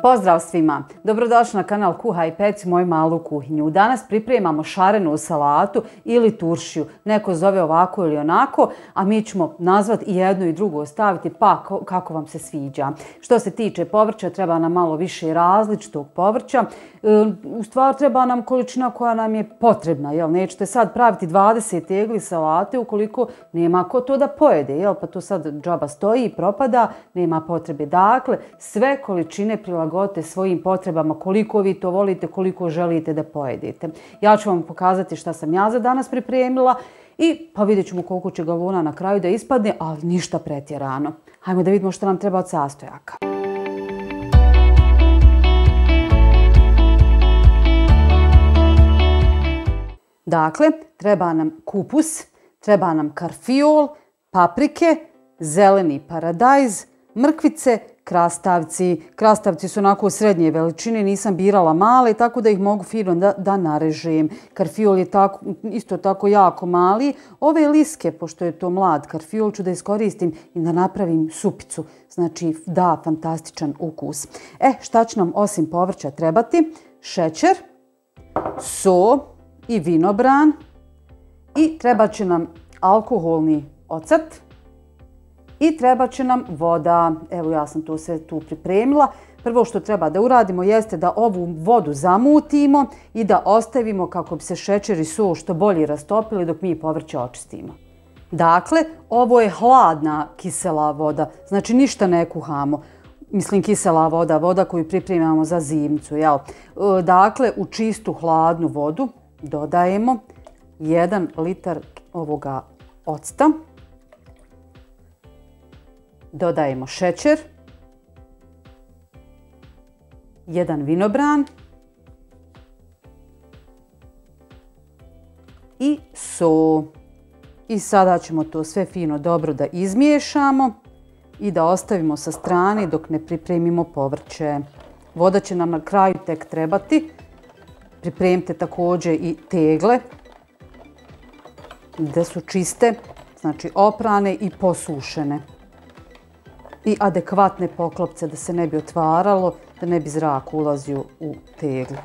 Pozdrav svima! Dobrodošli na kanal Kuhaj i peci moju malu kuhinju. Danas pripremamo šarenu salatu ili turšiju. Neko zove ovako ili onako, a mi ćemo nazvati i jedno i drugo ostaviti pa kako vam se sviđa. Što se tiče povrća, treba nam malo više različitog povrća. U stvari treba nam količina koja nam je potrebna. Jel? Nećete sad praviti 20 tegli salate ukoliko nema ko to da pojede. Jel? Pa to sad džaba stoji i propada, nema potrebe. Dakle, sve količine prilagodite svojim potrebama, koliko vi to volite, koliko želite da pojedete. Ja ću vam pokazati šta sam ja za danas pripremila i pa vidjet ćemo koliko će galona na kraju da ispadne, ali ništa pretjerano. Hajmo da vidimo šta nam treba od sastojaka. Dakle, treba nam kupus, treba nam karfiol, paprike, zeleni paradajz, mrkvice, krastavci. Krastavci su onako srednje veličine, nisam birala male, tako da ih mogu fino da narežem. Karfiol je isto tako jako mali. Ove liske, pošto je to mlad karfiol, ću da iskoristim i da napravim supicu. Znači, da, fantastičan ukus. Šta će nam osim povrća trebati? Šećer, so i vinobran i treba će nam alkoholni ocet i treba će nam voda. Evo ja sam to sve tu pripremila. Prvo što treba da uradimo jeste da ovu vodu zamutimo i da ostavimo kako bi se šećer i so što bolje rastopili dok mi povrće očistimo. Dakle, ovo je hladna kisela voda, znači ništa ne kuhamo. Mislim kisela voda, voda koju pripremamo za zimnicu. Dakle, u čistu hladnu vodu dodajemo 1 litar ovoga octa. Dodajemo šećer, 1 vinobran i so. I sada ćemo to sve fino dobro da izmiješamo i da ostavimo sa strane dok ne pripremimo povrće. Voda će nam na kraju tek trebati. Pripremite također i tegle da su čiste, znači oprane i posušene. I adekvatne poklopce da se ne bi otvaralo, da ne bi zrak ulazio u teglu.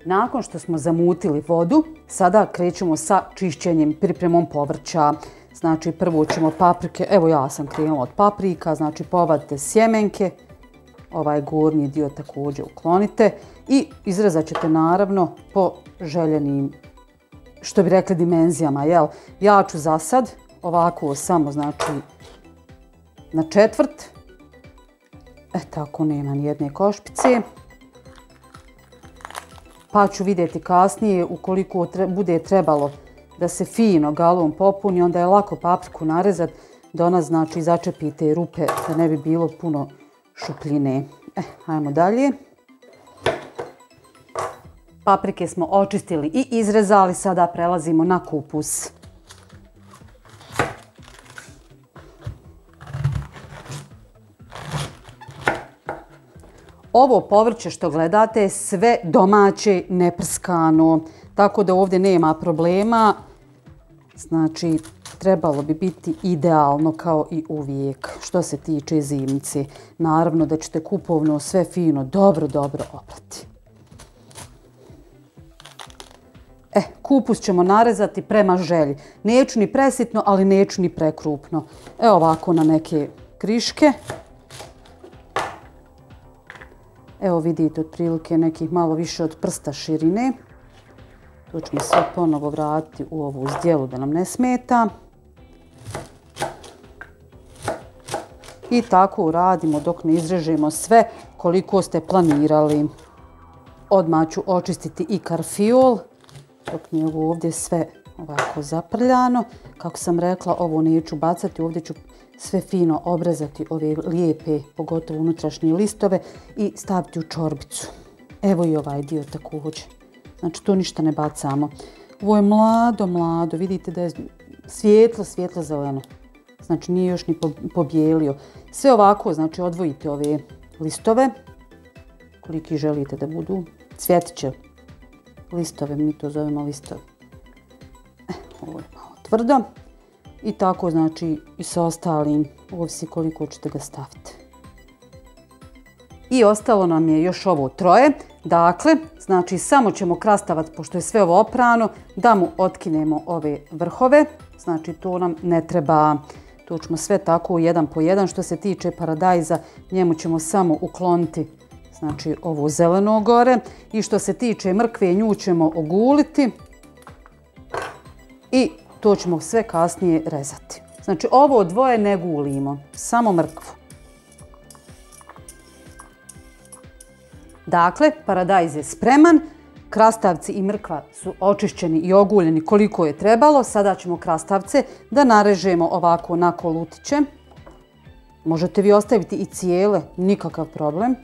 Nakon što smo zamutili vodu, sada krećemo sa čišćenjem, pripremom povrća. Znači prvo ćemo paprike, evo ja sam krenula od paprika, znači povadite sjemenke, ovaj gornji dio također uklonite i izrezat ćete naravno po željenim, što bi rekli, dimenzijama. Ja ću za sad ovako samo, znači, na četvrt. Tako nema ni jedne košpice. Pa ću vidjeti kasnije ukoliko bude trebalo da se fino galon popuni, onda je lako papriku narezati da ona, znači, začepi te rupe da ne bi bilo puno šupljine. Hajmo dalje. Paprike smo očistili i izrezali, sada prelazimo na kupus. Ovo povrće što gledate je sve domaće, neprskano, tako da ovdje nema problema. Znači, trebalo bi biti idealno kao i uvijek što se tiče zimnice. Naravno da ćete kupovno sve fino, dobro oprati. Kupus ćemo narezati prema želji. Neću ni presitno, ali neću ni prekrupno. Evo ovako na neke kriške. Evo vidite otprilike nekih malo više od prsta širine. To ćemo sve ponovo vratiti u ovu zdjelu da nam ne smeta. I tako uradimo dok ne izrežemo sve koliko ste planirali. Odmah ću očistiti i karfiol dok mi je ovo ovdje sve ovako zaprljano. Kako sam rekla, ovo neću bacati, ovdje ću sve fino obrezati ove lijepe, pogotovo unutrašnje listove i staviti u čorbicu. Evo i ovaj dio također. Znači to ništa ne bacamo. Ovo je mlado, vidite da je svijetlo zeleno. Znači nije još ni pobijelio. Sve ovako, znači odvojite ove listove, koliki želite da budu. Cvjetiće listove, mi to zovemo listove. Ovo je malo tvrdo. I tako, znači, i sa ostalim, ovisi koliko ćete ga staviti. I ostalo nam je još ovo troje. Dakle, znači samo ćemo krastavac, pošto je sve ovo oprano, da mu otkinemo ove vrhove. Znači to nam ne treba. To ćemo sve tako jedan po jedan. Što se tiče paradajza, njemu ćemo samo ukloniti znači ovo zeleno gore. I što se tiče mrkve, nju ćemo oguliti. I to ćemo sve kasnije rezati. Znači ovo dvoje ne gulimo, samo mrkvu. Dakle, paradajz je spreman. Krastavci i mrkva su očišćeni i oguljeni koliko je trebalo. Sada ćemo krastavce da narežemo ovako na kolutiće. Možete vi ostaviti i cijele, nikakav problem.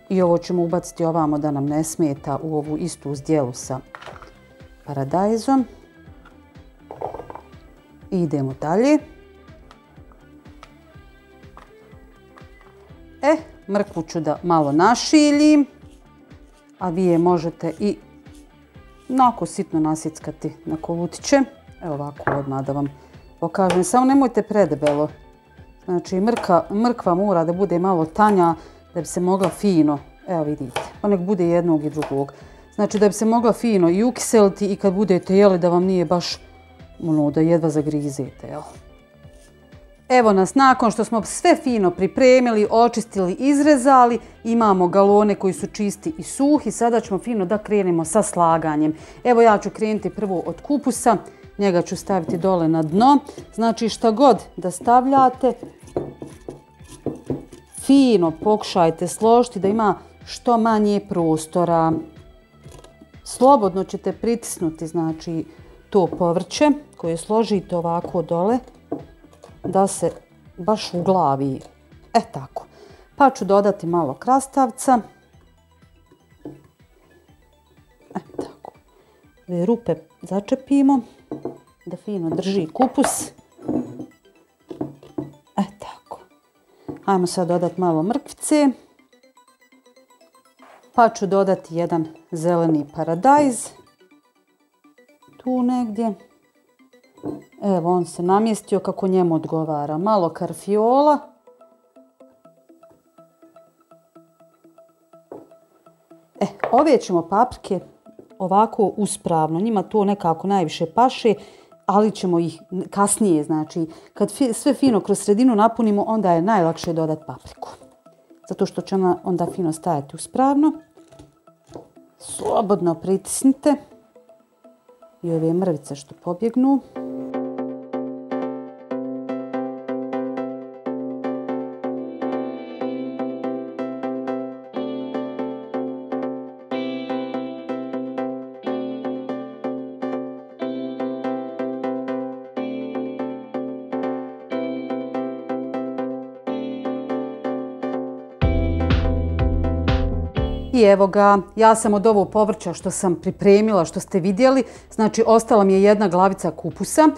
I ovo ćemo ubaciti ovamo da nam ne smeta u ovu istu zdjelu sa paradajzom. I idemo dalje. Mrkvu ću da malo našiljim, a vi je možete i onako sitno nasjeckati na kolutiće. Evo ovako odmah da vam pokažem, samo nemojte predebelo. Znači mrkva mora da bude malo tanja da bi se mogla fino, evo vidite, pa nek bude jednog i drugog. Znači da bi se mogla fino i ukiseliti i kad budete jeli da vam nije baš ono da jedva zagrizete, jel? Evo nas, nakon što smo sve fino pripremili, očistili, izrezali, imamo galone koji su čisti i suhi. Sada ćemo fino da krenemo sa slaganjem. Evo ja ću krenuti prvo od kupusa, njega ću staviti dole na dno. Znači šta god da stavljate, fino pokušajte složiti da ima što manje prostora. Slobodno ćete pritisnuti znači to povrće koje složite ovako dole, da se baš uglavi. Tako. Pa ću dodati malo krastavca. Tako. Ove rupe začepimo da fino drži kupus. Tako. Ajmo sad dodati malo mrkvice. Pa ću dodati jedan zeleni paradajz. Tu negdje. Evo, on se namjestio kako njemu odgovara. Malo karfiola. Ove ćemo paprike ovako uspravno. Njima to nekako najviše paše, ali ćemo ih kasnije, znači, kad sve fino kroz sredinu napunimo, onda je najlakše dodati papriku. Zato što će ona onda fino stajati uspravno. Slobodno pritisnite. I ove mrvice što pobjegnu. I evo ga, ja sam od ovog povrća što sam pripremila, što ste vidjeli, znači ostala mi je jedna glavica kupusa,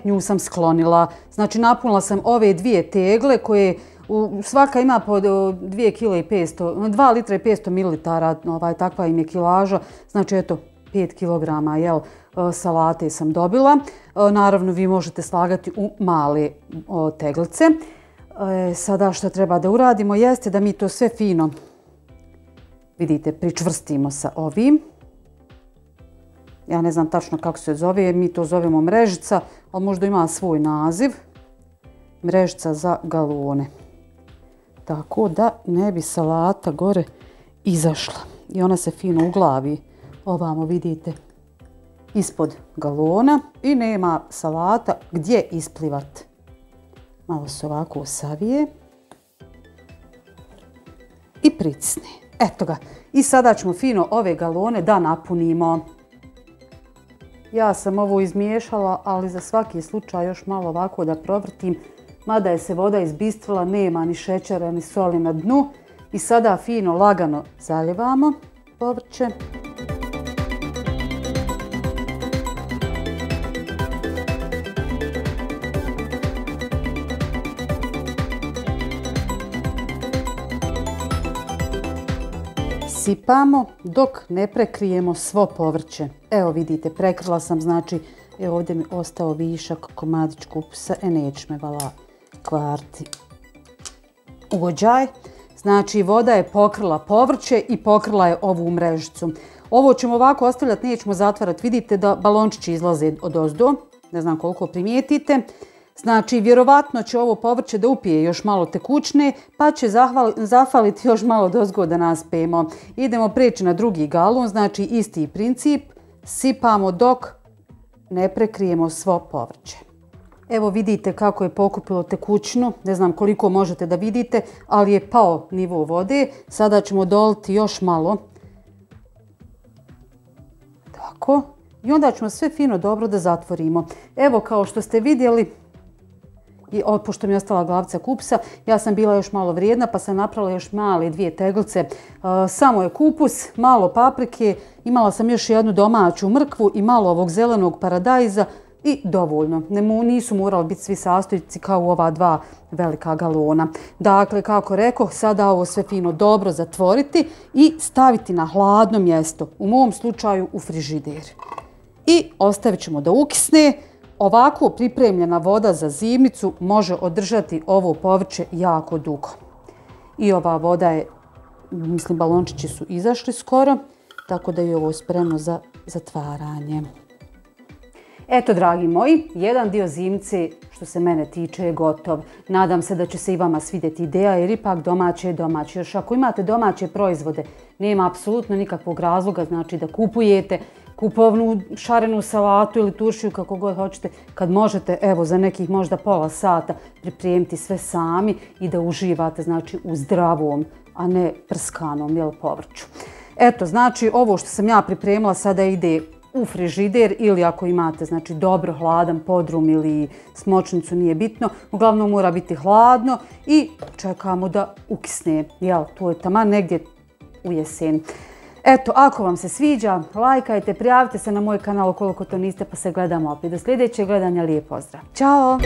nju sam sklonila. Znači napunila sam ove dvije tegle koje svaka ima po 2 litra i 500 mililitara, takva im je kilaža, znači eto 5 kilograma salate sam dobila. Naravno vi možete slagati u male teglice. Sada što treba da uradimo jeste da mi to sve fino, vidite, pričvrstimo sa ovim. Ja ne znam tačno kako se zove, mi to zovemo mrežica, ali možda ima svoj naziv. Mrežica za galone. Tako da ne bi salata gore izašla. I ona se fino uglavi. Ovamo vidite ispod galona i nema salata gdje isplivati. Malo se ovako savije i pritisne. Eto ga. I sada ćemo fino ove galone da napunimo. Ja sam ovo izmiješala, ali za svaki slučaj još malo ovako da provrtim. Mada je se voda izbistrila, nema ni šećera ni soli na dnu. I sada fino lagano zaljevamo povrće. Sipamo dok ne prekrijemo svo povrće. Evo vidite, prekrila sam, znači ovdje mi ostao višak komadić kupusa, neće me vala kvarti ugođaj. Znači voda je pokrila povrće i pokrila je ovu mrežicu. Ovo ćemo ovako ostavljati, nećemo zatvarati. Vidite da balončići izlaze odozdo. Ne znam koliko primijetite. Znači, vjerovatno će ovo povrće da upije još malo tekućne, pa će zafaliti još malo dozgo da naspemo. Idemo preći na drugi galon, znači isti princip. Sipamo dok ne prekrijemo svo povrće. Evo vidite kako je pokupilo tekućinu, ne znam koliko možete da vidite, ali je pao nivo vode. Sada ćemo doliti još malo. Tako. I onda ćemo sve fino dobro da zatvorimo. Evo kao što ste vidjeli, pošto mi je ostala glavica kupusa, ja sam bila još malo vrijedna pa sam napravila još male 2 teglice. Samo je kupus, malo paprike, imala sam još jednu domaću mrkvu i malo ovog zelenog paradajza i dovoljno. Nisu morali biti svi sastojci kao u ova 2 velika galona. Dakle, kako rekoh, sada ovo sve fino dobro zatvoriti i staviti na hladno mjesto, u mom slučaju u frižider. I ostavit ćemo da ukisne. Ovako pripremljena voda za zimnicu može održati ovo povrće jako dugo. I ova voda je, mislim, balončići su izašli skoro, tako da je ovo spremno za zatvaranje. Eto, dragi moji, jedan dio zimnice što se mene tiče je gotov. Nadam se da će se i vama svidjeti ideja jer ipak domaće je domaće. Još ako imate domaće proizvode, nema apsolutno nikakvog razloga, znači da kupujete kupovnu šarenu salatu ili turšiju kako god hoćete, kad možete, evo, za nekih možda pola sata pripremiti sve sami i da uživate, znači, u zdravom, a ne prskanom, povrću. Eto, znači, ovo što sam ja pripremila sada ide u frižider ili ako imate, znači, dobro hladan podrum ili smočnicu, nije bitno. Uglavnom mora biti hladno i čekamo da ukisne, to je taman negdje u jesen. Eto, ako vam se sviđa, lajkajte, prijavite se na moj kanal ukoliko to niste, pa se gledamo opet. Do sljedećeg gledanja, lijep pozdrav. Ćao!